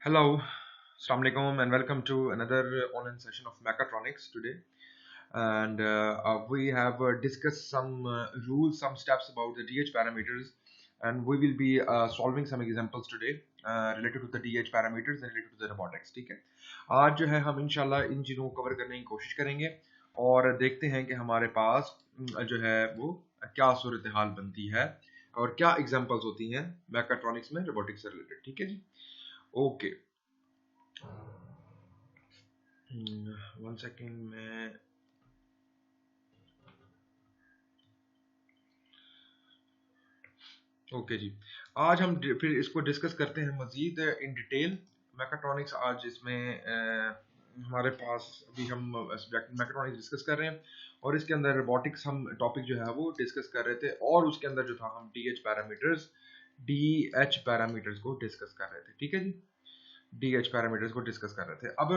Hello, Assalamu alaikum, and welcome to another online session of Mechatronics today. And we have discussed some rules, some steps about the DH parameters, and we will be solving some examples today related to the DH parameters and related to the robotics. ठीक है, आज जो है हम इंशाल्लाह इन चीज़ों को cover करने की कोशिश करेंगे और देखते हैं कि हमारे पास जो है वो क्या सूरत हाल बनती है और क्या एग्जांपल्स होती हैं मैकाट्रॉनिक्स में रोबोटिक्स से रिलेटेड. ठीक है जी, ओके. वन सेकेंड में. ओके जी, आज हम फिर इसको डिस्कस करते हैं मजीद इन डिटेल. मैकाट्रॉनिक्स आज इसमें हमारे पास अभी हम मैकाट्रॉनिक्स डिस्कस कर रहे हैं और इसके अंदर रोबोटिक्स हम टॉपिक जो है वो डिस्कस कर रहे थे और उसके अंदर जो था हम डी एच पैरामीटर्स को डिस्कस कर रहे थे. ठीक है जी, डी एच पैरामीटर्स को डिस्कस कर रहे थे. अब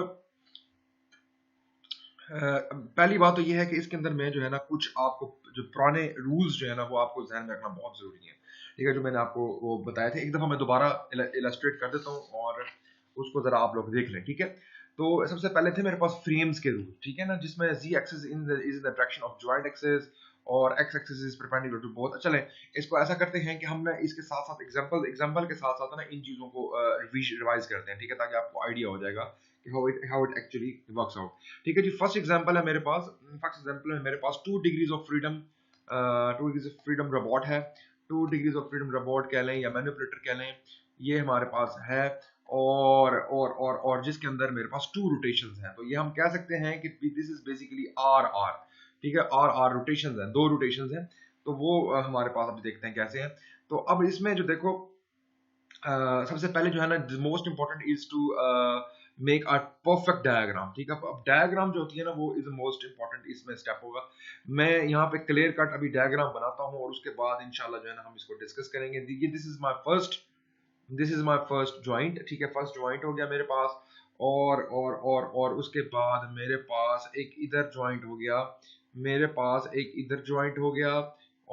पहली बात तो ये है कि इसके अंदर मैं जो है ना कुछ आपको जो पुराने रूल्स जो है ना वो आपको ध्यान में रखना बहुत जरूरी है. ठीक है, जो मैंने आपको वो बताए थे एक दफा मैं दोबारा इलस्ट्रेट कर देता हूँ और उसको जरा आप लोग देख लें. ठीक है, तो सबसे पहले थे मेरे पास फ्रेम्स के रूल. ठीक है ना, जिसमें z axis is in the direction of joint axis और x axis is perpendicular to both. चलें इसको ऐसा करते हैं कि हम ना इसके साथ साथ एग्जांपल के साथ साथ ना इन चीजों को रिवाइज करते हैं. ठीक है, ताकि आपको आइडिया हो जाएगा कि how it actually works out. ठीक है जी, फर्स्ट एग्जांपल है मेरे पास 2 degrees of freedom, 2 degrees of freedom robot है. 2 डिग्रीज ऑफ फ्रीडम रोबोट कह लें या मैनिपुलेटर कह लें, ये हमारे पास है. और जिसके अंदर मेरे पास 2 रोटेशंस हैं, तो ये हम कह सकते हैं कि this is basically R R. ठीक है, आर आर रोटेशंस हैं, 2 रोटेशंस हैं. तो वो हमारे पास अभी देखते हैं कैसे हैं. तो अब इसमें जो देखो सबसे पहले जो है ना most important is to make a perfect diagram. ठीक है, अब डायग्राम जो होती है ना वो इज मोस्ट इंपॉर्टेंट इसमें स्टेप होगा. मैं यहाँ पे क्लियर कट अभी डायग्राम बनाता हूँ और उसके बाद इंशाल्लाह जो है ना हम इसको डिस्कस करेंगे. This is my first joint. ठीक है, फर्स्ट जॉइंट हो गया मेरे पास. और उसके बाद मेरे पास एक इधर जॉइंट हो गया, मेरे पास एक इधर जॉइंट हो गया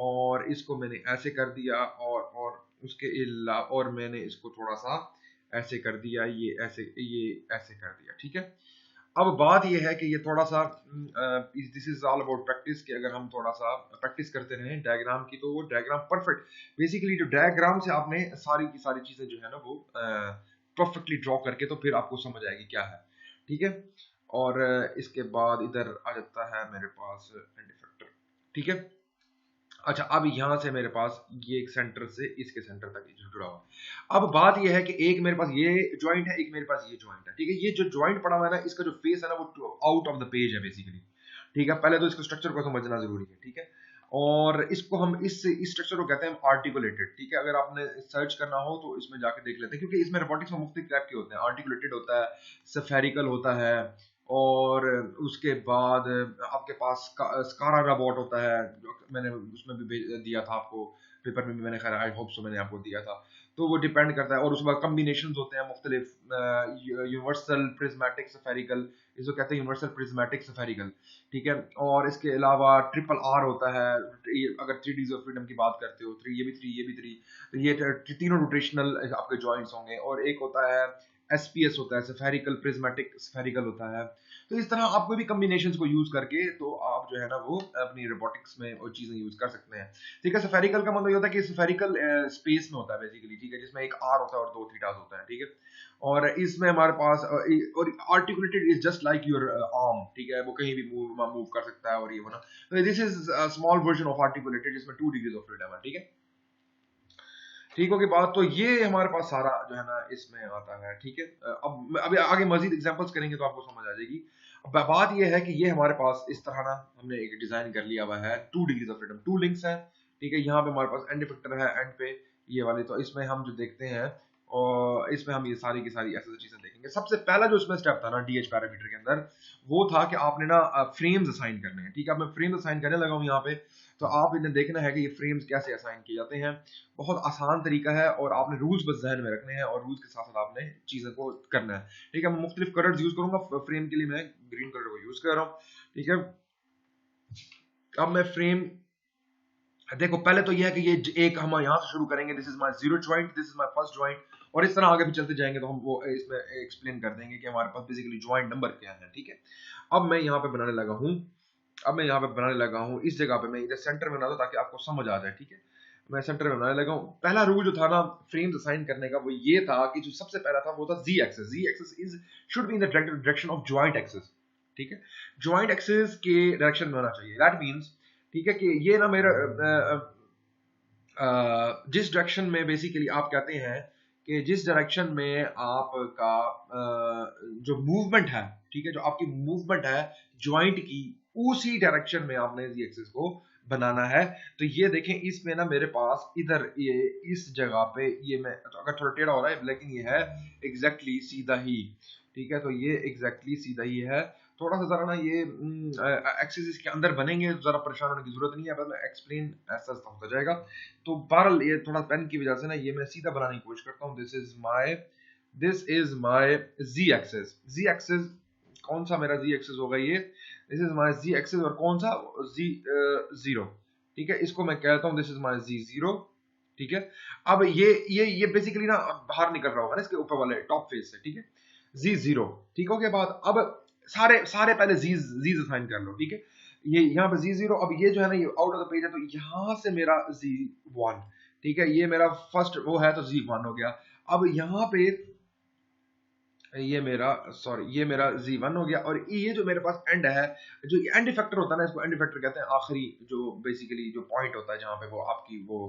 और इसको मैंने ऐसे कर दिया और उसके अलावा और मैंने इसको थोड़ा सा ऐसे कर दिया, ये ऐसे कर दिया. ठीक है, अब बात ये है कि ये थोड़ा सा this is all about practice कि अगर हम थोड़ा सा प्रैक्टिस करते रहें डायग्राम की तो वो डायग्राम परफेक्ट. बेसिकली जो डायग्राम से आपने सारी की सारी चीजें जो है ना वो परफेक्टली ड्रॉ करके तो फिर आपको समझ आएगी क्या है. ठीक है, और इसके बाद इधर आ जाता है मेरे पास एंड इफेक्टर. ठीक है, अच्छा अब यहाँ से मेरे पास ये एक सेंटर से इसके सेंटर तक जुड़ा हुआ. अब बात ये है कि एक मेरे पास ये जॉइंट है, एक मेरे पास ये जॉइंट है. ठीक है, ये जो जॉइंट पड़ा हुआ है ना इसका जो फेस है ना वो आउट ऑफ द पेज है बेसिकली. ठीक है, पहले तो इसको स्ट्रक्चर को समझना जरूरी है. ठीक है, और इसको हम इस स्ट्रक्चर को कहते हैं आर्टिकुलेटेड. ठीक है, अगर आपने सर्च करना हो तो इसमें जाके देख लेते हैं क्योंकि इसमें रोबोटिक्स में मुख्तलिफ टाइप के होते हैं. आर्टिकुलेटेड होता है, सफेरिकल होता है और उसके बाद आपके पास स्कारा रोबोट होता है जो मैंने उसमें भी दिया था आपको, पेपर में भी मैंने खैर आई होप सो मैंने आपको दिया था. तो वो डिपेंड करता है और उसके बाद कम्बिनेशन होते हैं मुख्तलिफ, यूनिवर्सल प्रिज्मेटिक सफेरिकल, इसको कहते हैं यूनिवर्सल प्रिज्मेटिक सफेरिकल. ठीक है, और इसके अलावा ट्रिपल आर होता है. अगर 3 डिग्रीज ऑफ फ्रीडम की बात करते हो, 3 ये भी 3 ये भी 3, तो ये तीनों रोटेशनल आपके जॉइंट्स होंगे. और एक होता है एसपीएस होता है, सफेरिकल प्रिज्मेटिक सफेरिकल होता है. तो इस तरह आप कोई भी कॉम्बिनेशंस को यूज करके तो आप जो है ना वो अपनी रोबोटिक्स में वो चीजें यूज कर सकते हैं. ठीक है, सफेरिकल का मतलब ये होता है कि सफेरिकल स्पेस में होता है बेसिकली. ठीक है, जिसमें एक आर होता है और 2 थीटास होता है. ठीक है, और इसमें हमारे पास और articulated is just like your arm. ठीक है, वो कहीं भी मूव कर सकता है और ये होना. तो this is small version of articulated जिसमें 2 डिग्रीज ऑफ फ्रीडम है. ठीक है, ठीक होगी बात. तो ये हमारे पास सारा जो है ना इसमें आता है. ठीक है, अब अभी आगे मजीद एग्जांपल्स करेंगे तो आपको समझ आ जाएगी. अब बात ये है कि ये हमारे पास इस तरह ना हमने एक डिजाइन कर लिया हुआ है. 2 डिग्रीज ऑफ फ्रीडम, 2 लिंक्स हैं. ठीक है, यहाँ पे हमारे पास एंड इफेक्टर है एंड पे ये वाले. तो इसमें हम जो देखते हैं और इसमें हम ये सारी की सारी ऐसी चीजें देखेंगे. सबसे पहला जो इसमें स्टेप था ना डीएच पैरामीटर के अंदर वो था कि आपने ना फ्रेम्स असाइन करने हैं. ठीक है, अब मैं फ्रेम्स असाइन करने लगा हूँ यहाँ पे. तो आप इन्हें देखना है कि ये फ्रेम्स कैसे असाइन किए जाते हैं. बहुत आसान तरीका है और आपने रूल्स बस जहन में रखने हैं और रूल्स के साथ साथ आपने चीजों को करना है. ठीक है, मैं मुख्तलिफ कलर्स यूज करूंगा. फ्रेम के लिए मैं ग्रीन कलर को यूज कर रहा हूँ. ठीक है, अब मैं फ्रेम देखो पहले तो यह है कि ये एक हम यहाँ से शुरू करेंगे. This is my zero joint, this is my first joint और इस तरह आगे भी चलते जाएंगे तो हम वो इसमें एक्सप्लेन कर देंगे कि हमारे पास बेसिकली ज्वाइंट नंबर क्या है, ठीक है। अब मैं यहाँ पे बनाने लगा हूँ, इस जगह पे मैं इधर सेंटर में बना दूं ताकि आपको समझ आ जाए, ठीक है। मैं सेंटर में बनाने लगा हूँ। पहला रूल जो था ना फ्रेम्स असाइन करने का, वो ये था कि जो सबसे पहला था वो था z axis is should be in the direction of joint axis, ठीक है। ज्वाइंट एक्सिस के डायरेक्शन में होना चाहिए। दैट मींस, ठीक है, कि ये ना मेरा जिस डायरेक्शन में बेसिकली आप कहते हैं कि जिस डायरेक्शन में आपका जो मूवमेंट है, ठीक है, जो आपकी मूवमेंट है ज्वाइंट की, उसी डायरेक्शन में आपने z एक्सिस को बनाना है। तो ये देखें, इसमें ना मेरे पास इधर ये इस जगह पे ये मैं तो अगर थोड़ा टेढ़ा हो रहा है लेकिन ये है एग्जैक्टली सीधा ही, ठीक है। तो ये एग्जैक्टली सीधा ही है। थोड़ा सा जरा ना ये एक्सिस इसके अंदर बनेंगे, जरा परेशान होने की जरूरत नहीं है, बस मैं एक्सप्लेन ऐसा होता जाएगा। तो बहरहाल ये थोड़ा पेन की वजह से ना ये मैं सीधा बनाने की कोशिश करता हूँ। This is my z axis. कौन सा मेरा z एक्सिस होगा ये? This is my z axis. और कौन सा? z जीरो, ठीक है। इसको मैं कहता हूँ this is my z zero, ठीक है। अब ये बेसिकली ना बाहर निकल रहा होगा ना इसके ऊपर वाले टॉप फेस से, ठीक है। z जीरो, ठीक हो गया बात। अब सारे पहले जी असाइन कर लो, ठीक है। ये यहाँ पे z जीरो, अब ये जो है ना ये आउट ऑफ द पेज है, तो यहाँ से मेरा z वन, ठीक है, ये मेरा फर्स्ट वो है तो z वन हो गया। अब यहाँ पे ये मेरा z1 हो गया। और ये जो मेरे पास एंड है, जो एंड इफेक्टर होता है ना, इसको एंड इफेक्टर कहते हैं। आखिरी जो बेसिकली जो पॉइंट होता है जहां पे वो आपकी वो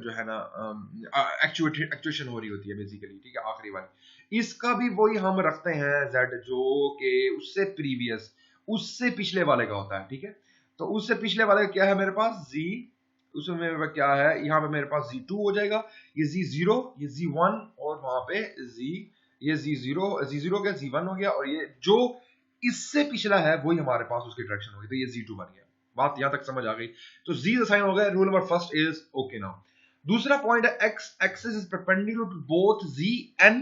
जो है ना एक्चुएशन हो रही होती है बेसिकली, ठीक है, आखिरी वाली। इसका भी वही हम रखते हैं z, जो कि उससे पिछले वाले का होता है, ठीक है। तो उससे पिछले वाले का क्या है मेरे पास? z। उसमें मेरे पास क्या है? यहाँ पे मेरे पास z2 हो जाएगा, ये z0, ये z1, और वहां पे ये z0 गया, z1 हो गया, और ये जो इससे पिछला है वही हमारे पास उसकी डायरेक्शन होगी, तो ये z2 बन गया। बात यहां तक समझ आ गई। तो z असाइन हो गया। Rule number first is okay. Now दूसरा पॉइंट है x axis is perpendicular to both zn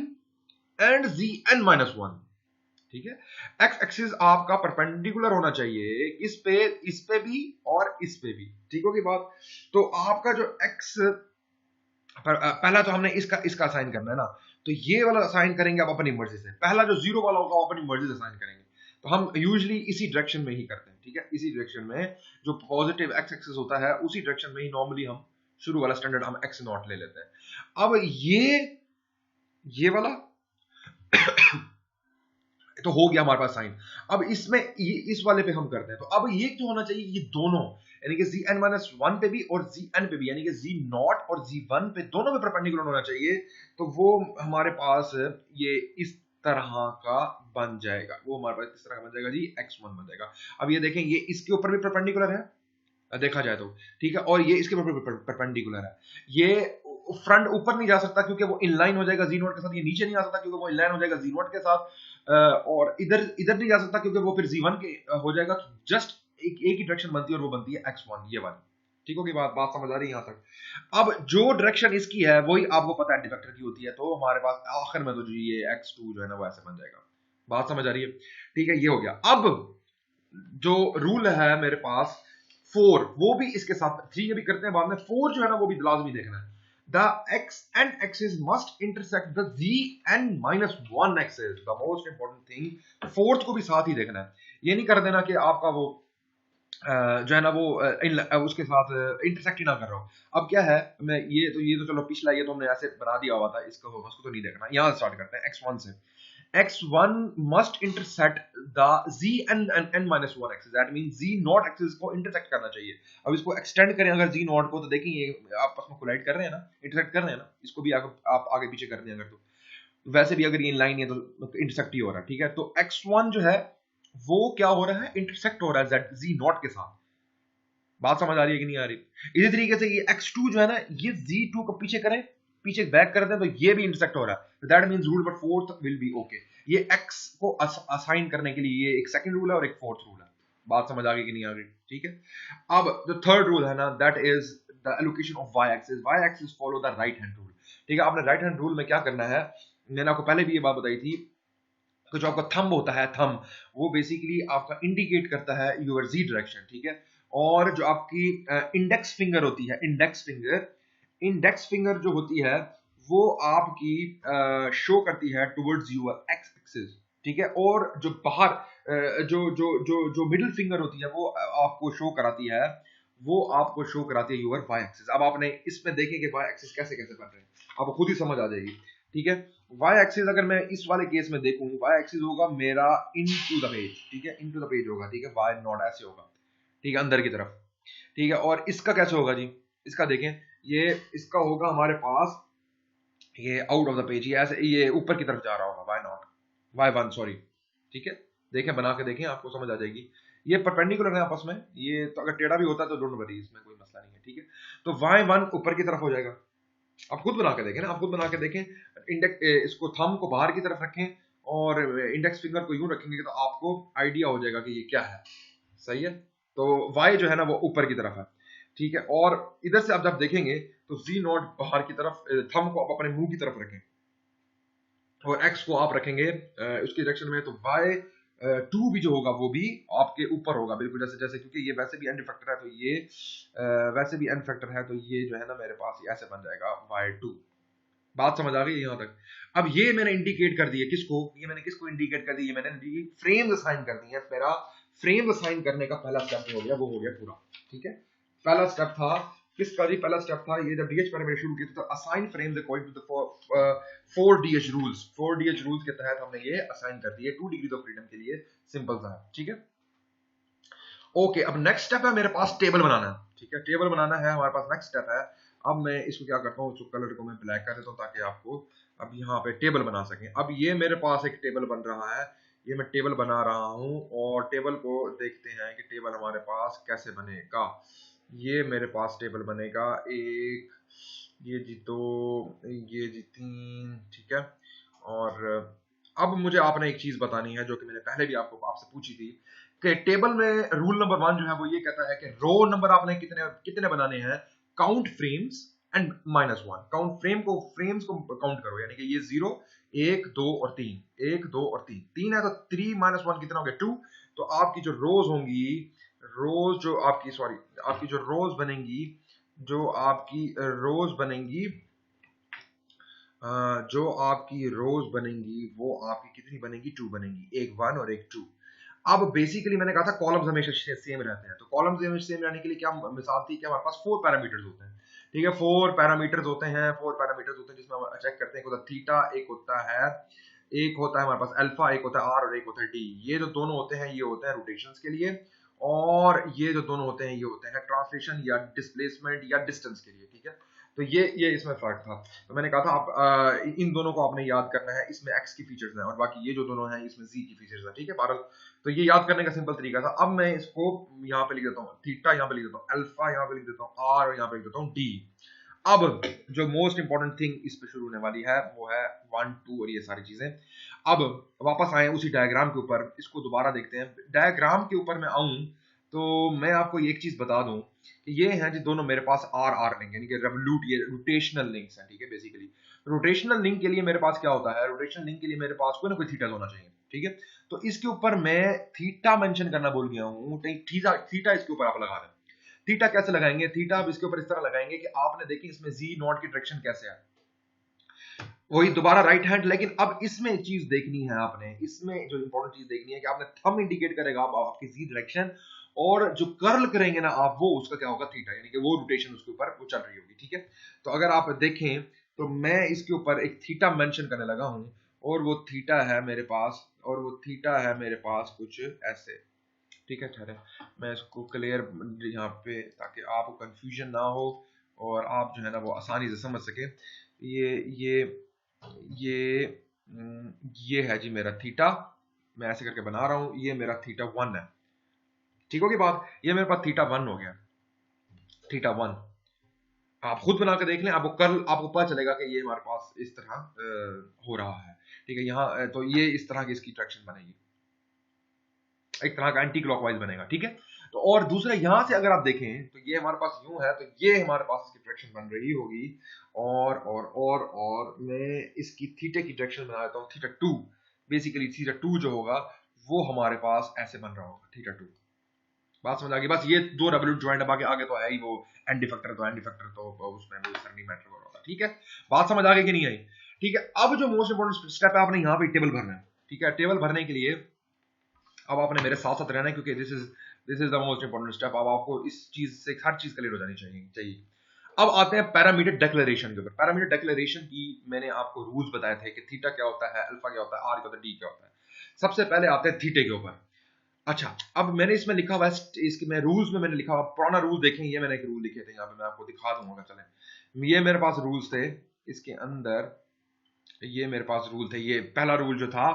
and zn-1, ठीक है। x एक्सिस आपका परपेंडिकुलर होना चाहिए इस पे भी और इस पे भी, ठीक होगी बात। तो आपका जो x पहला तो हमने इसका असाइन करना है ना, तो ये वाला असाइन करेंगे आप अपनी मर्जी से। पहला जो जीरो वाला होगा अपनी मर्जी से असाइन करेंगे। तो हम यूजुअली इसी डायरेक्शन में ही करते हैं, ठीक है। इसी डायरेक्शन में जो पॉजिटिव एक्स एक्सिस होता है उसी डायरेक्शन में ही नॉर्मली हम शुरू वाला स्टैंडर्ड हम एक्स नॉट ले लेते हैं। अब ये वाला तो हो गया हमारे पास साइन। अब इसमें इस वाले पे हम करते हैं। तो अब ये क्या होना चाहिए? ये दोनों यानी कि zn-1 पे भी और zn पे भी, यानी कि z0 और z1 पे दोनों में परपेंडिकुलर होना चाहिए। तो वो हमारे पास ये इस तरह का बन जाएगा। वो हमारे पास इस तरह का बन जाएगा जी, x1 बन जाएगा। अब ये देखें, ये इसके ऊपर भी परपेंडिकुलर है देखा जाए तो, ठीक है, और ये इसके ऊपर परपेंडिकुलर है। ये फ्रंट ऊपर नहीं जा सकता क्योंकि वो इनलाइन हो जाएगा z0 के साथ। ये नीचे नहीं आ सकता क्योंकि वो इनलाइन हो जाएगा z0 के साथ। और इधर नहीं जा सकता क्योंकि वो फिर z1 के हो जाएगा। जस्ट एक ही डायरेक्शन बनती है और वो बनती है x1, ये वाली, ठीक होगी बात समझ आ रही है यहां तक। अब जो डायरेक्शन इसकी है वही आपको पता है डिफेक्टर की होती है, तो हमारे पास आखिर में तो जो ये x2 जो है ना वो ऐसे बन जाएगा। बात समझ आ रही है? ठीक है, ये हो गया। अब जो रूल है मेरे पास 4, वो भी इसके साथ 3 ये भी करते हैं बाद में। 4 जो है ना वो भी लाजमी देखना है। The xn axis must intersect the zn-1 axis. The most important thing, fourth को भी साथ ही देखना है। ये नहीं कर देना कि आपका वो जो है ना वो उसके साथ इंटरसेक्ट ही ना कर रहा हो। अब क्या है, मैं ये तो चलो पिछला ये तो हमने ऐसे बना दिया हुआ था, इसको तो नहीं देखना। यहां स्टार्ट करते हैं x1 से। x1 must intersect the zn-1 axis. That means z0 axis को इंटरसेक्ट करना चाहिए। अब इसको एक्सटेंड करें अगर z0 को, तो देखेंगे आपस में कोलाइड कर रहे हैं ना, इंटरसेक्ट कर रहे हैं ना। इसको भी आप आगे पीछे कर दें अगर, तो वैसे भी अगर ये लाइन है तो इंटरसेक्ट ही हो रहा है, ठीक है। तो x1 जो है वो क्या हो रहा है? इंटरसेक्ट हो रहा है z0 के साथ। बात समझ आ रही है कि नहीं आ रही? इसी तरीके से ये x2 जो है ना, ये z2 को पीछे बैक कर दें तो ये भी इंटरसेक्ट हो रहा है। That means rule number 4 will be okay. ये x को असाइन करने के लिए ये एक सेकंड रूल है और एक फोर्थ रूल है। बात समझ आ गई कि नहीं आ गई? ठीक है। अब जो थर्ड रूल है ना, that is the allocation of y axis. y axis follow the right hand rule, ठीक है। आपने राइट हैंड रूल में क्या करना है, मैंने आपको पहले भी ये बात बताई थी कि जो आपका थंब होता है, थंब वो बेसिकली आपका इंडिकेट करता है योर z डायरेक्शन, ठीक है। और जो आपकी इंडेक्स फिंगर होती है, इंडेक्स फिंगर जो होती है वो आपकी शो करती है टुवर्ड्स यूर एक्स एक्सिस, ठीक है। और जो बाहर जो जो जो जो मिडिल फिंगर होती है वो आपको शो कराती है, वो आपको शो कराती है यूर वाई एक्सिस। अब आपने इसमें देखें कि वाई एक्सिस कैसे कैसे बन रहे हैं, आपको खुद ही समझ आ जाएगी, ठीक है। वाई एक्सिस अगर मैं इस वाले केस में देखूं, वाई एक्सिस होगा मेरा इनटू द पेज, ठीक है, इनटू द पेज होगा, ठीक है। वाई नॉट ऐसे होगा, ठीक है, अंदर की तरफ, ठीक है। और इसका कैसे होगा जी, इसका देखें, ये इसका होगा हमारे पास ये आउट ऑफ द पेज, ये ऐसे ये ऊपर की तरफ जा रहा होगा, Y not Y one sorry, ठीक है। देखें, बना के देखें, आपको समझ आ जाएगी। ये परपेंडिकुलर है आपस में, ये तो अगर टेढ़ा भी होता है तो डोंट वरी, इसमें कोई मसला नहीं है, ठीक है। तो वाई वन ऊपर की तरफ हो जाएगा। आप खुद बना के देखें ना, आप खुद बना के देखें। इंडेक्स इसको थंब को बाहर की तरफ रखें और इंडेक्स फिंगर को यूं रखेंगे तो आपको आइडिया हो जाएगा कि ये क्या है, सही है। तो वाई जो है ना वो ऊपर की तरफ है, ठीक है। और इधर से आप जब देखेंगे तो वी नॉट बाहर की तरफ, थंब को आप अपने मुंह की तरफ रखें और एक्स को आप रखेंगे उसकी डायरेक्शन में, तो वाई टू भी जो होगा वो भी आपके ऊपर होगा बिल्कुल, जैसे जैसे, क्योंकि ये वैसे भी एंड फैक्टर है, तो ये वैसे भी एंड फैक्टर है, तो ये जो है ना मेरे पास ऐसे बन जाएगा वाई टू। बात समझ आ गई यहाँ तक। अब ये मैंने इंडिकेट कर दिया किसको, ये मैंने किसको इंडिकेट कर दी, ये मैंने फ्रेम्स असाइन कर दी है। मेरा फ्रेम्स असाइन करने का पहला स्टेप हो गया, वो हो गया पूरा, ठीक है। पहला स्टेप था किसका जी, पहला स्टेप था ये, जब डीएच पैरामीटर शुरू किया तो assign frames according to the 4 DH rules, 4 DH rules के तहत हमने ये असाइन कर दिए 2 डिग्रीज ऑफ फ्रीडम के लिए, सिंपल सा है, ठीक है। ओके, अब नेक्स्ट स्टेप है मेरे पास टेबल बनाना है, ठीक है, टेबल बनाना है हमारे पास, नेक्स्ट स्टेप है। अब मैं इसको क्या करता हूँ, कलर को मैं ब्लैक कर देता हूँ ताकि आपको अब यहाँ पे टेबल बना सकें। अब ये मेरे पास एक टेबल बन रहा है, ये मैं टेबल बना रहा हूँ, और टेबल को देखते हैं कि टेबल हमारे पास कैसे बनेगा। ये मेरे पास टेबल बनेगा, एक, ये जी दो, ये जी तीन, ठीक है। और अब मुझे आपने एक चीज बतानी है जो कि मैंने पहले भी आपको आपसे पूछी थी, कि टेबल में रूल नंबर 1 जो है वो ये कहता है कि रो नंबर आपने कितने कितने बनाने हैं, count frames and -1, count frames को काउंट करो, यानी कि ये 0 1 2 और 3, 1 2 और 3, 3 है तो 3 -1 कितना हो गया 2। तो आपकी जो रोज होंगी, रोज जो आपकी सॉरी आपकी जो रोज बनेंगी, जो आपकी रोज बनेंगी जो आपकी रोज बनेंगी वो आपकी कितनी बनेंगी, 2 बनेंगी, एक 1 और एक 2। अब बेसिकली मैंने कहा था कॉलम्स हमेशा सेम रहते हैं, तो कॉलम्स हमेशा सेम रहने के लिए क्या मिसाल थी कि हमारे पास 4 पैरामीटर्स होते हैं, ठीक है। 4 पैरामीटर्स होते हैं, 4 पैरामीटर्स होते हैं जिसमें हम चेक करते हैं, एक होता है थीटा, एक होता है हमारे पास अल्फा, एक होता है आर और एक होता है डी। ये जो दोनों होते हैं ये होते हैं रोटेशंस के लिए, और ये जो दोनों होते हैं ये होते हैं ट्रांसलेशन या डिस्प्लेसमेंट या डिस्टेंस के लिए, ठीक है। तो ये इसमें फर्क था। तो मैंने कहा था आप इन दोनों को आपने याद करना है, इसमें एक्स की फीचर्स हैं और बाकी ये जो दोनों हैं इसमें जी की फीचर्स हैं, ठीक है। बहरहाल तो ये याद करने का सिंपल तरीका था। अब मैं इसको यहाँ पे लिख देता हूँ थीटा, यहाँ पे लिख देता हूँ अल्फा, यहाँ पे लिख देता हूँ आर और यहाँ पे लिख देता हूँ डी। अब जो मोस्ट इंपॉर्टेंट थिंग इस पे शुरू होने वाली है वो है 1 2 और ये सारी चीजें। अब वापस आए उसी डायग्राम के ऊपर, इसको दोबारा देखते हैं। डायग्राम के ऊपर मैं आऊं तो मैं आपको एक चीज बता दूं कि ये हैं जी दोनों मेरे पास आर आर लिंक, यानी कि रेवोल्यूट, ये रोटेशनल लिंक्स हैं, ठीक है। बेसिकली रोटेशनल लिंक के लिए मेरे पास क्या होता है, रोटेशनल लिंक के लिए मेरे पास कोई ना कोई थीटा होना चाहिए, ठीक है। तो इसके ऊपर मैं थीटा मेंशन करना भूल गया हूं, थीटा थीटा इसके ऊपर आप लगा दें। थीटा कैसे लगाएंगे, थीटा आप इसके ऊपर इस तरह लगाएंगे कि आपने देखी इसमें जी नॉट की डायरेक्शन कैसे है, वही दोबारा राइट हैंड। लेकिन अब इसमें चीज देखनी है आपने, इसमें जो इंपॉर्टेंट चीज देखनी है कि आपने थंब इंडिकेट करेगा आप आपकी जी डायरेक्शन, और जो कर्ल करेंगे ना आप, वो उसका क्या होगा थीटा, यानी कि वो रोटेशन उसके ऊपर वो चल रही होगी, ठीक है। तो अगर आप देखें तो मैं इसके ऊपर एक थीटा मेंशन करने लगा हूं, और वो थीटा है मेरे पास, और वो थीटा है मेरे पास कुछ ऐसे, ठीक है। ठहरे मैं इसको क्लियर यहाँ पे, ताकि आपको कंफ्यूजन ना हो और आप जो है ना वो आसानी से समझ सके। ये ये ये ये है जी मेरा थीटा, मैं ऐसे करके बना रहा हूं, ये मेरा थीटा 1 है, ठीक होगी बात। ये मेरे पास थीटा 1 हो गया, थीटा 1। आप खुद बना के देख लें, आपको कल आपको पता चलेगा कि ये हमारे पास इस तरह हो रहा है, ठीक है। यहाँ तो ये इस तरह की इसकी ट्रैक्शन बनेगी, एक तरह का एंटी क्लॉकवाइज बनेगा, ठीक है। तो और दूसरा यहां से अगर आप देखें तो ये हमारे पास यूं है, तो ये हमारे पास इसकी डायरेक्शन बन रही होगी, और मैं इसकी थीटा की डायरेक्शन बना देता हूं थीटा 2। बेसिकली थीटा 2 जो होगा वो हमारे पास ऐसे बन रहा होगा थीटा 2। बात समझ आ गई। बस ये दो रेवोल्यूट ज्वाइंट, अब आगे आगे तो है ही वो एंटी फैक्टर, तो एंटी फैक्टर तो उसमें वो सर नहीं मैटर कर रहा ठीक है, बात समझ आ गई कि नहीं आई? ठीक है, अब जो मोस्ट इंपोर्टेंट स्टेप है, आपने यहाँ पे टेबल भरना है। ठीक है, टेबल भरने के लिए अब आपने मेरे साथ साथ रहना है, क्योंकि this is the most important step. अब आपको इस चीज से हर चीज क्लियर हो जानी चाहिए। अब आते हैं पैरामीटर डिक्लेरेशन के ऊपर। पैरामीटर डिक्लेरेशन की मैंने आपको रूल्स बताए थे कि थीटा क्या होता है, अल्फा क्या होता है, आर क्या होता है, डी क्या होता है। सबसे पहले आते हैं थीटे के ऊपर। अच्छा, अब मैंने इसमें लिखा हुआ है, इसके मैं रूल्स में मैंने लिखा हुआ पुराना रूल देखें, ये मैंने एक रूल लिखे थे यहाँ पे, मैं आपको दिखा दूंगा। चलें, ये मेरे पास रूल्स थे, इसके अंदर ये मेरे पास रूल थे। ये पहला रूल जो था,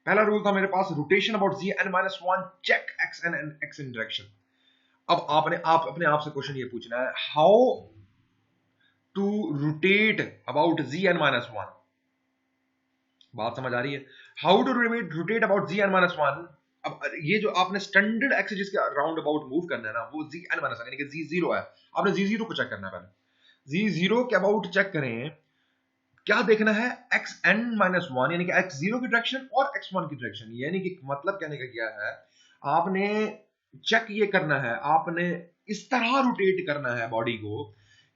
पहला रूल था मेरे पास, rotation about G N minus one, check x n and x in direction. अब आप अपने आप से क्वेश्चन ये पूछना है, how to rotate about G N minus one. बात समझ आ रही है? How to rotate about G N minus one. अब ये जो आपने स्टैंडर्ड एक्स जिसके राउंड अबाउट मूव करना है ना, वो जी एन माइनस वन यानी कि जी जीरो है। आपने जी जीरो को चेक करना है पहले। जी जीरो के अबाउट चेक करें, क्या देखना है, एक्स एन माइनस वन यानी कि एक्स जीरो की डायरेक्शन और एक्स वन की डायरेक्शन। यानी कि मतलब कहने का क्या है, आपने चेक ये करना है, आपने इस तरह रोटेट करना है बॉडी को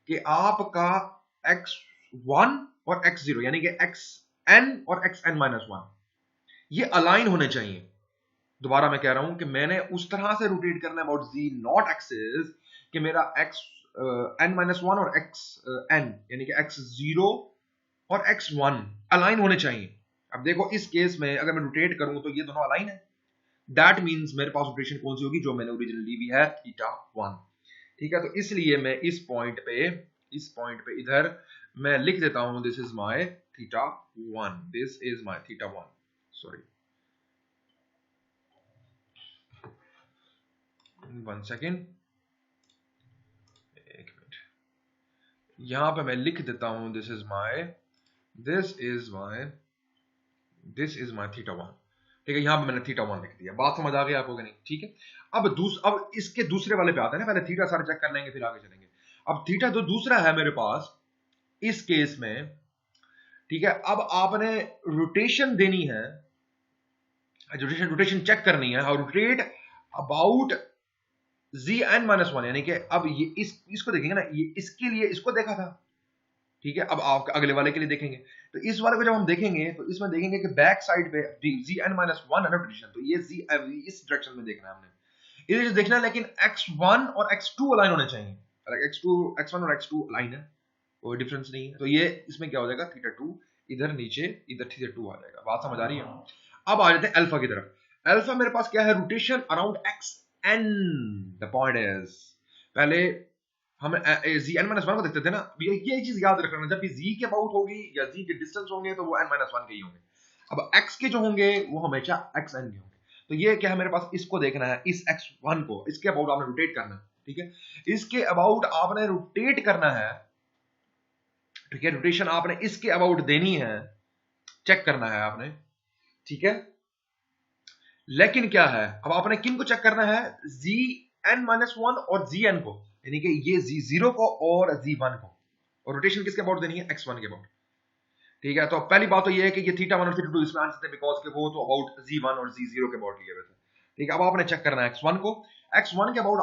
कि आपका एक्स वन और एक्स जीरो यानी कि एक्स एन और एक्स एन माइनस वन ये अलाइन होने चाहिए। दोबारा मैं कह रहा हूं कि मैंने उस तरह से रोटेट करना है अबाउट जी नॉट एक्सिस कि मेरा एक्स एन माइनस वन और एक्स एन यानी कि एक्स जीरो और x1 अलाइन होने चाहिए। अब देखो इस केस में अगर मैं रोटेट करूं तो ये दोनों अलाइन है। दैट मींस मेरे पास रोटेशन कौन सी होगी, जो मैंने ओरिजिनली भी है, थीटा 1। ठीक है, तो इसलिए मैं इस पॉइंट पे इधर मैं लिख देता हूं, this is my theta 1, this is my theta 1। Sorry, 1 second, एक मिनट, यहां पे मैं लिख देता हूं, दिस इज माय थीटा 1। ठीक है, यहां पे मैंने थीटा 1 लिख दिया। बात समझ आ गई आपको कि नहीं? ठीक है, अब इसके दूसरे वाले पे आते हैं ना, पहले थीटा सारे चेक कर लेंगे फिर आगे चलेंगे। अब थीटा जो दूसरा है मेरे पास इस केस में, ठीक है, अब आपने रोटेशन देनी है, रोटेशन चेक करनी है, how rotate about G N minus one यानी कि अब ये इसको देखेंगे ना, ये इसके लिए इसको देखा था। ठीक है, अब आप अगले वाले के लिए देखेंगे, तो इस वाले को जब हम देखेंगे तो इसमें देखेंगे कि बैक साइड पे जी एन माइनस वन है ना रोटेशन, तो ये जी इस डायरेक्शन में देखना है हमने, इधर देखना है। लेकिन x1 और x2 अलाइन होने चाहिए। अगर x1 और x2 अलाइन है, कोई डिफरेंस नहीं है, तो ये इसमें क्या हो जाएगा, थीटा 2 इधर नीचे, इधर थीटा 2 आ जाएगा। बात समझ आ रही है? अब आ जाते हैं अल्फा की तरफ। अल्फा मेरे पास क्या है, rotation around X N. The point is, पहले हम जी एन माइनस वन को देखते थे ना, ये चीज याद रखना, जब भी जी के अबाउट होगी या जी के डिस्टेंस होंगे तो वो एन माइनस वन के ही होंगे। अब एक्स के जो होंगे वो हमेशा एक्स एन के होंगे। तो ये क्या है, मेरे पास इसको देखना है, इस एक्स वन को, इसके अबाउट आपने रोटेट करना है। ठीक है, इसके अबाउट आपने रोटेट करना है। ठीक है, रोटेशन आपने इसके अबाउट देनी है, चेक करना है आपने। ठीक है, लेकिन क्या है, अब आपने किन को चेक करना है, जी एन माइनस वन और जी एन को, यानी कि ये जी जीरो को और जी वन को, और रोटेशन किसके अबाउट देनी है, एक्स वन के अबाउट। ठीक है, तो पहली बात तो ये है कि ये थीटा 1 और थीटा 2 इसमें आंसर थे, बिकॉज के वो तो अबाउट जी1 और जी0 के अबाउट लिए हुए थे। ठीक है, अब आपने चेक करना है x1 को, x1 के अबाउट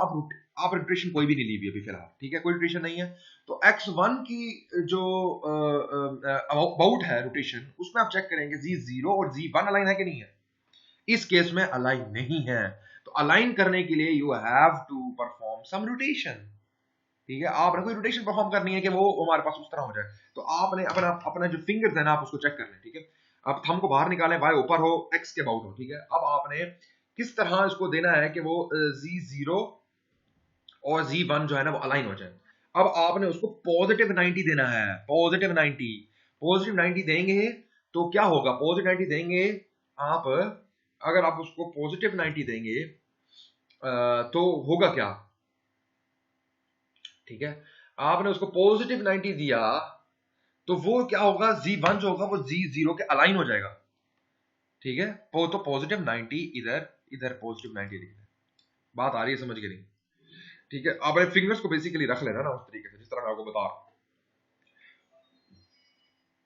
आप रोटेशन कोई भी नहीं ली हुई अभी फिलहाल। ठीक है, कोई रोटेशन नहीं है, तो x1 की जो अबाउट है रोटेशन, उसमें आप चेक करेंगे जी0 और जी1 अलाइन है कि नहीं है। इस केस में अलाइन नहीं है, तो अलाइन करने के लिए you have to perform some rotation. ठीक है, आपने कोई रोटेशन परफॉर्म करनी है कि वो हमारे पास उस तरह हो जाए, तो आपने अपना जो फिंगर्स है ना, आप उसको चेक कर लें। ठीक है, अब थंब को बाहर निकालें, वाई ऊपर हो, एक्स के अबाउट हो। ठीक है, अब आपने किस तरह इसको देना है कि वो जी0 और जी1 जो है ना वो अलाइन हो जाए। अब आपने उसको पॉजिटिव 90 देना है, पॉजिटिव 90 देंगे तो क्या होगा, पॉजिटिव 90 देंगे आप, अगर आप उसको पॉजिटिव 90 देंगे तो होगा क्या। ठीक है, आपने उसको पॉजिटिव 90 दिया तो वो क्या होगा, जी1 जो होगा वो जी0 के अलाइन हो जाएगा। ठीक है, वो तो पॉजिटिव 90 इधर पॉजिटिव 90 लिख दें। बात आ रही है समझ के नहीं? ठीक है, आप फिंगर्स को बेसिकली रख लेना ना उस तरीके से जिस तरह मैं आपको बता रहा हूं।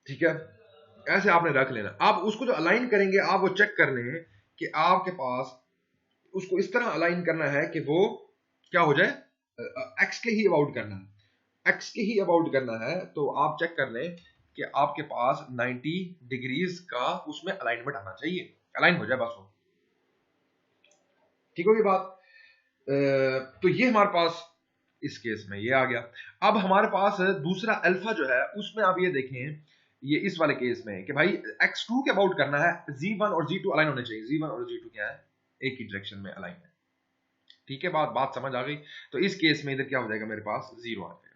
ठीक है, ऐसे आपने रख लेना। आप उसको जो अलाइन करेंगे, आप वो चेक कर लें कि आपके पास उसको इस तरह अलाइन करना है कि वो क्या हो जाए, एक्स के ही अबाउट करना है। x के ही अबाउट करना है तो आप चेक कर लें कि आपके पास 90 डिग्रीज का उसमें अलाइनमेंट आना चाहिए, अलाइन हो जाए बस वो, ठीक होगी बात। तो ये हमारे पास इस केस में ये आ गया। अब हमारे पास दूसरा अल्फा जो है उसमें आप ये देखें, ये इस वाले केस में कि भाई x2 के अबाउट करना है, z1 और z2 अलाइन होने चाहिए, z1 और z2 क्या है, एक ही डायरेक्शन में अलाइन है, ठीक है, बात समझ आ गई। तो इस केस में इधर क्या हो जाएगा, मेरे पास 0 आ जाएगा।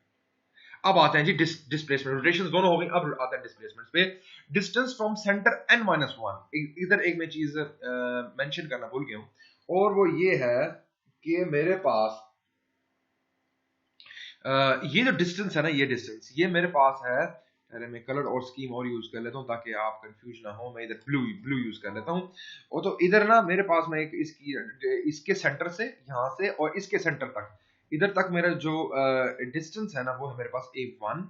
अब आते हैं जी डिस्प्लेसमेंट, रोटेशंस दोनों हो गई, अब आते हैं डिस्प्लेसमेंट पे। डिस्टेंस फ्रॉम सेंटर n-1, इधर एक मैं चीज मेंशन करना भूल गया हूं, और वो ये है कि मेरे पास ये जो डिस्टेंस है ना, ये डिस्टेंस ये मेरे पास है, अरे मैं कलर और स्कीम और यूज कर लेता हूँ ताकि आप कंफ्यूज ना हो, मैं इधर ब्लू यूज कर लेता हूँ। और तो इधर ना मेरे पास में एक इसके सेंटर से यहाँ से और इसके सेंटर तक, इधर तक मेरा जो डिस्टेंस है ना वो है मेरे पास a1,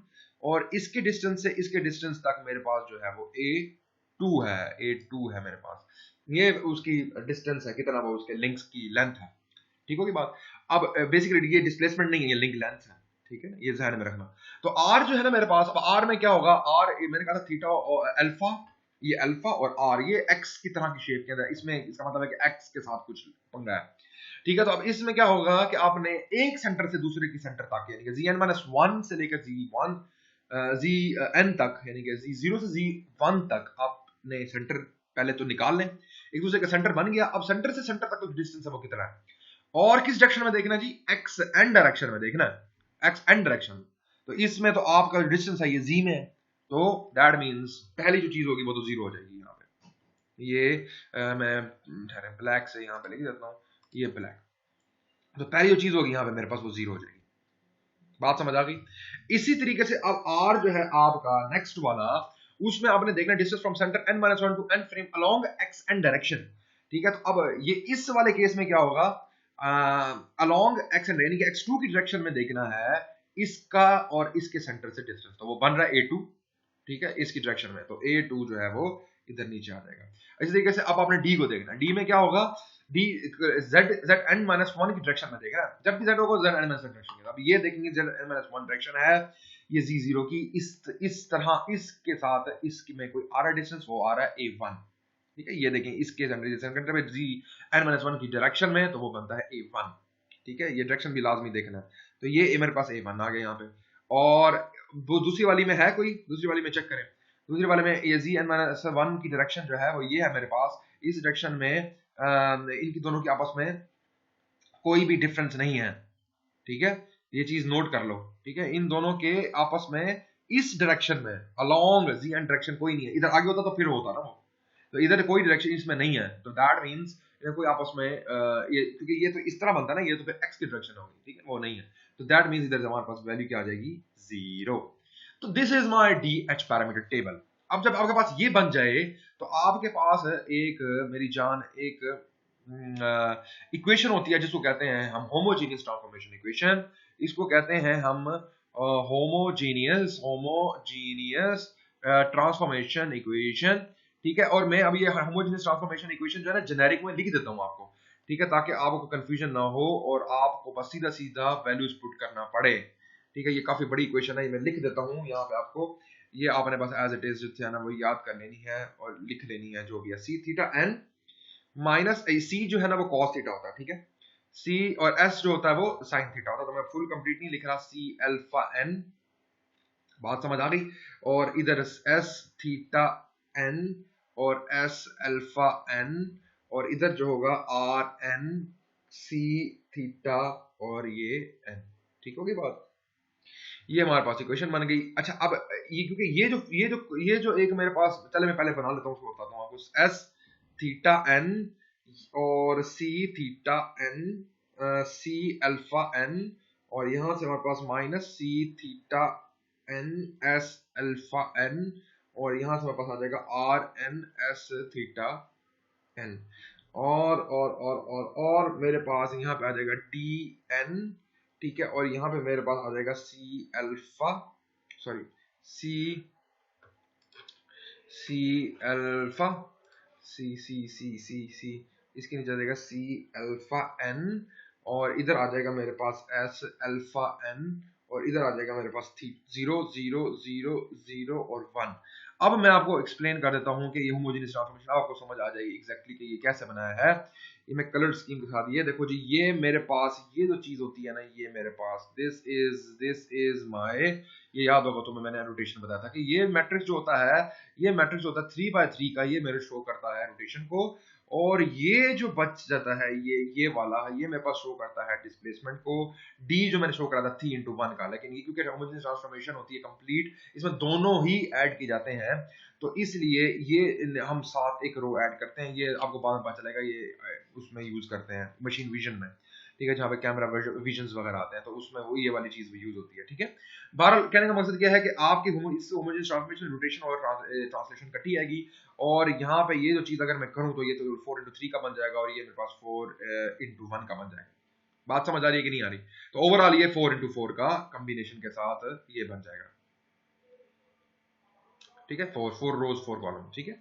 और इसके डिस्टेंस से इसके डिस्टेंस तक मेरे पास जो है वो a2 है मेरे पास, ये उसकी डिस्टेंस है, कितना वो उसके लिंक्स की लेंथ है, ठीक होगी बात। अब बेसिकली ये डिस्प्लेसमेंट नहीं है, ये लिंक लेंथ है, ठीक है, ये ध्यान में रखना। तो आर जो है ना मेरे पास, अब आर में क्या होगा, आर मैंने कहा था थीटा और अल्फा, ये अल्फा और आर ये एक्स की तरह की शेप के अंदर, इसमें इसका मतलब है कि एक्स के साथ कुछ पंगा है, ठीक है। तो अब इसमें क्या होगा कि आपने एक सेंटर से दूसरे की सेंटर तक, यानी कि Zn-1 से लेकर Zn तक, यानी कि Z0 से Z1 तक आपने सेंटर पहले तो निकाल लें, एक दूसरे का सेंटर बन गया। अब सेंटर से सेंटर तक जो डिस्टेंस है वो कितना है, और किस डायरेक्शन में देखना जी, एक्स एन डायरेक्शन में देखना है, एक्स एन डायरेक्शन। तो इसमें तो आपका डिस्टेंस है ये जी में है, तो दैट मींस पहली जो चीज होगी वो तो जीरो हो जाएगी यहाँ पे। ये मैं ब्लैक से यहाँ पे लिख देता हूँ, ये ब्लैक, तो पहली जो चीज होगी यहाँ पे मेरे पास वो जीरो हो जाएगी, बात समझ आ गई। इसी तरीके से अब आर जो है आपका नेक्स्ट वाला, उसमें आपने देखना distance from centre n-1 to n frame along X N direction, ठीक है। तो अब ये इस वाले केस में क्या होगा, अलोंग एक्स एन यानी कि x2 की डायरेक्शन में देखना है इसका और इसके सेंटर से डिस्टेंस, तो वो बन रहा है a2, ठीक है, इसकी डायरेक्शन में, तो a2 जो है वो इधर नीचे आ जाएगा। इसी तरीके से अब आपने d को देखना, d में क्या होगा, d zn-1 की डायरेक्शन में देख रहा है, जब भी z होगा zn-1 डायरेक्शन की, अब ये देखेंगे zn-1 डायरेक्शन है ये z0 की, इस तरह इसके साथ इसकी में कोई आ रहा है डिस्टेंस, वो आ रहा है a1, ठीक है। ये देखें इसके सेंटर में zn-1 की डायरेक्शन में, तो वो बनता है a1, ठीक है, ये डायरेक्शन भी लाजमी देखना है। तो ये मेरे पास a1 आ गया यहाँ पे, और वो दूसरी वाली में है कोई, दूसरी वाली में चेक करें, दूसरी वाले में ये zn-1 की डायरेक्शन जो है वो ये है मेरे पास, इस डायरेक्शन में इनकी दोनों के आपस में कोई भी डिफरेंस नहीं है, ठीक है, ये चीज नोट कर लो, ठीक है, इन दोनों के आपस में इस डायरेक्शन में अलोंग zn डायरेक्शन कोई नहीं है, इधर आगे होता तो फिर होता ना वो, तो इधर कोई डायरेक्शन इसमें नहीं है, तो दैट मींस कोई आपस में ये, क्योंकि ये तो इस तरह बनता है ना, ये तो फिर x की डायरेक्शन होगी, ठीक है, वो नहीं है, तो दैट मींस इधर हमारे पास वैल्यू क्या आ जाएगी, 0। तो this is my DH parameter table. अब जब आपके पास ये बन जाए तो आपके पास एक मेरी जान एक इक्वेशन होती है जिसको कहते हैं हम होमोजीनियस ट्रांसफॉर्मेशन इक्वेशन, इसको कहते हैं हम होमोजीनियस ट्रांसफॉर्मेशन इक्वेशन, ठीक है। और मैं अब ये होमोजेनियस ट्रांसफॉर्मेशन इक्वेशन जो है ना जेनेरिक में लिख देता हूँ आपको, ठीक है, ताकि आपको कंफ्यूजन ना हो और आपको बस सीधा सीधा वैल्यूज पुट करना पड़े, ठीक है। ये काफी बड़ी इक्वेशन है, मैं लिख देता हूँ यहाँ पे आपको, ये आपने बस एज इट इज जो है ना वो याद कर लेनी है और लिख लेनी है जो भी है, सी थीटा एन माइनस सी जो है ना वो कॉस थीटा होता है, ठीक है, सी और एस जो होता है वो साइन थीटा होता है, तो मैं फुल कंप्लीट नहीं लिख रहा, सी अल्फा एन, बात समझ आ गई, और इधर एस थीटा एन और एस अल्फा एन, और इधर जो होगा आर एन सी थीटा और ये एन, ठीक होगी बात। ये हमारे पास इक्वेशन बन गई। अच्छा अब ये क्योंकि ये जो एक मेरे पास, चले मैं पहले बना लेता हूँ, उसको बताता हूँ आपको, एस थीटा एन और c theta n c alpha n, और यहां से हमारे पास minus c theta n s alpha n, और यहां से हमारे पास आ जाएगा r n s theta n, और मेरे पास यहाँ पे आ जाएगा डी एन, ठीक है, और यहाँ पे मेरे पास आ जाएगा c alpha, sorry c c alpha c इसके नीचे आ जाएगा सी अल्फा एन, और इधर आ जाएगा मेरे पास एस अल्फा एन, और इधर आ जाएगा मेरे पास 0 0 0 0 और 1। अब मैं आपको एक्सप्लेन कर देता हूं कि ये होमोजेनियस ट्रांसफॉर्मेशन, आपको समझ आ जाएगी एग्जैक्टली कि ये कैसे बनाया है। ये मैं कलर स्कीम के साथ, ये देखो जी, ये मेरे पास ये जो चीज होती है ना, ये मेरे पास दिस इज माय, ये याद होगा तो मैंने रोटेशन बताया था कि ये मैट्रिक्स जो होता है, ये मैट्रिक्स होता है 3x3 का, ये मेरे शो करता है रोटेशन को। और ये जो बच जाता है, ये वाला, ये मेरे पास शो करता है डिस्प्लेसमेंट को। डी जो मैंने शो करा था 3 into 1 का, लेकिन ये क्योंकि होमोजेनियस ट्रांसफॉर्मेशन होती है कंप्लीट, इसमें दोनों ही ऐड की जाते हैं, तो इसलिए ये हम साथ एक रो ऐड करते हैं। ये आपको बाद में पता चलेगा, ये उसमें यूज करते हैं मशीन विजन में, ठीक है, जहाँ पे कैमरा विजन्स वगैरह आते हैं, तो उसमें वो ये वाली चीज भी यूज होती है, ठीक है। बहरहाल कहने का मकसद क्या है कि आपकी इससे होमोजेनियस ट्रांसफॉर्मेशन, रोटेशन और ट्रांसलेशन कटी आएगी। और यहाँ पे ये जो चीज अगर मैं करूँ तो ये तो 4 into 3 का बन जाएगा, और ये मेरे पास 4 into 1 का बन जाएगा। बात समझ आ रही है कि नहीं आ रही? तो ओवरऑल ये 4 into 4 का कॉम्बिनेशन के साथ ये बन जाएगा, ठीक है, 4 रोज 4 कॉलम, ठीक है।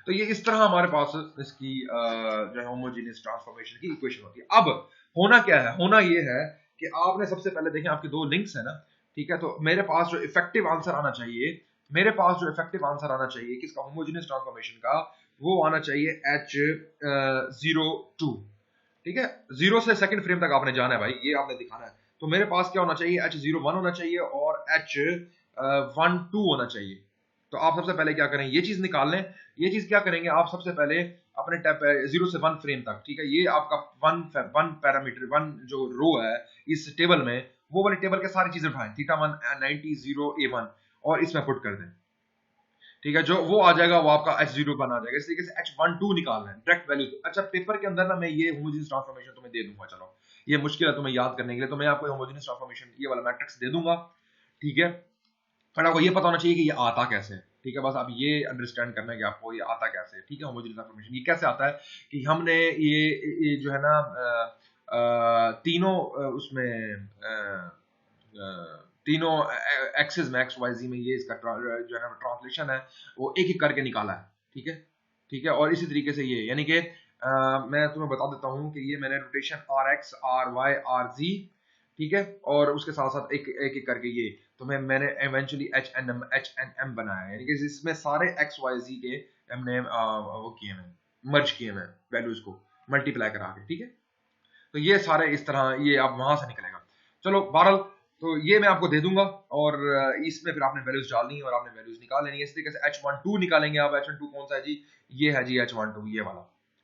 तो ये इस तरह हमारे पास इसकी जो है होमोजेनियस ट्रांसफॉर्मेशन की इक्वेशन होती है। अब होना क्या है? होना ये है कि आपने सबसे पहले देखें, आपके दो लिंक्स है ना, ठीक है, तो मेरे पास जो इफेक्टिव आंसर आना चाहिए, मेरे पास जो इफेक्टिव आंसर आना चाहिए किसका, होमोजेनियस ट्रांसफॉर्मेशन का, वो आना चाहिए H02, ठीक है। 0 से सेकंड फ्रेम तक आपने जाना है भाई, ये आपने दिखाना है। तो मेरे पास क्या होना चाहिए, H01 होना चाहिए और H12 होना चाहिए। तो आप सबसे पहले क्या करें, ये चीज निकाल लें। ये चीज क्या करेंगे, आप सबसे पहले अपने टैप 0 से 1 फ्रेम तक, ठीक है, ये आपका वन पैरामीटर, वन जो रो है इस टेबल में, वो वाली टेबल के सारी चीजें उठाएं, θ1 90 0 A1, और इसमें पुट कर दें, ठीक है। जो वो आ जाएगा वो आपका H01 आ जाएगा। इस तरीके से H12 निकालना है डायरेक्ट वैल्यू। अच्छा, पेपर के अंदर ना मैं ये होमोजेनियस ट्रांसफॉर्मेशन तुम्हें दे दूंगा, चलो ये मुश्किल है तुम्हें याद करने के लिए, तो मैं आपको होमोजेनियस ट्रांसफॉर्मेशन ये वाला मैट्रिक्स दे दूंगा, ठीक है। पर आपको ये पता होना चाहिए कि ये आता कैसे है, ठीक है। बस आप ये अंडरस्टैंड करना है कि आपको ये आता कैसे है, ठीक है। होमोजेनियस ट्रांसफॉर्मेशन ये कैसे आता है कि हमने ये जो है ना तीनों उसमें तीनों एक्सिस में एक्स वाई जी में ये इसका जो है ट्रांसलेशन है वो एक एक करके निकाला है, ठीक है, ठीक है। और इसी तरीके से ये, यानी कि मैं तुम्हें बता देता हूं कि ये मैंने rotation R X R Y R Z, ठीक है, और उसके साथ साथ एक एक करके ये, तो मैंने इवेंचुअली एच एन एम बनाया है, यानी कि इसमें सारे एक्स वाई जी के हमने वो किए हैं, मर्ज किए हैं वैल्यूज को मल्टीप्लाई करा के, ठीक है। तो ये सारे इस तरह ये आप वहां से निकलेगा। चलो बहरहाल, तो ये मैं आपको दे दूंगा, और इसमें फिर आपने वैल्यूज डालनी है और आपने वैल्यूज निकाल लेनी है। इस तरीके से H12 निकालेंगे आप। H12 कौन सा है जी? ये है जी H12, ये वाला,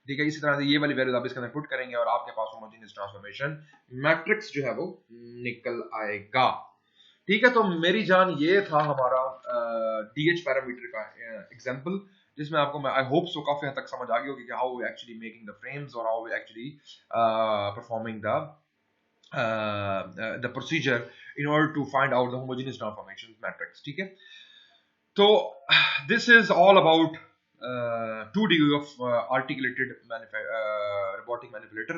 ठीक है। इसी तरह से ये वाली वैल्यूज आप इसके अंदर पुट करेंगे और आपके पास होमोजेनियस ट्रांसफॉर्मेशन मैट्रिक्स जो है वो निकल आएगा, ठीक है। तो मेरी जान, ये था हमारा डीएच पैरामीटर का एग्जांपल, जिसमें आपको मैं आई होप सो काफी हद तक समझ आ गई होगी कि how we actually making the frames और how we actually performing the procedure in order to find out the homogeneous transformation matrix, ठीक है। तो this is all about 2 degree of articulated robotic manipulator।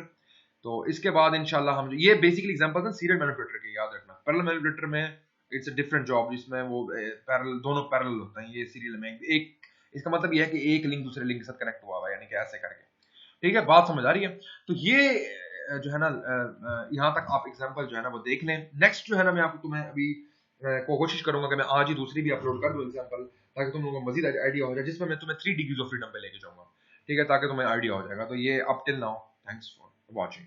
तो इसके बाद इंशाल्लाह हम, ये बेसिकली एग्जांपल था सीरियल मैनिपुलेटर के, याद रखना। पैरेलल मैनिपुलेटर में इट्स अ डिफरेंट जॉब, जिसमें वो पैरेलल, दोनों पैरेलल होते हैं। ये सीरियल में एक, इसका मतलब ये है कि एक लिंक दूसरे लिंक के साथ कनेक्ट हुआ हुआ है, यानी कि ऐसे करके, ठीक है। बात समझ आ रही है? तो ये जो है ना यहाँ तक आप एग्जांपल जो है ना वो देख लें। नेक्स्ट जो है ना मैं आपको, तुम्हें अभी कोशिश करूंगा कि मैं आज ही दूसरी भी अपलोड कर दूं एग्जांपल, ताकि तुम लोगों को मजीद आइडिया हो जाए, जिसमें मैं तुम्हें 3 डिग्रीज ऑफ फ्रीडम पे लेके जाऊंगा, ठीक है, ताकि तुम्हें आइडिया हो जाएगा। तो ये up till now, thanks for watching.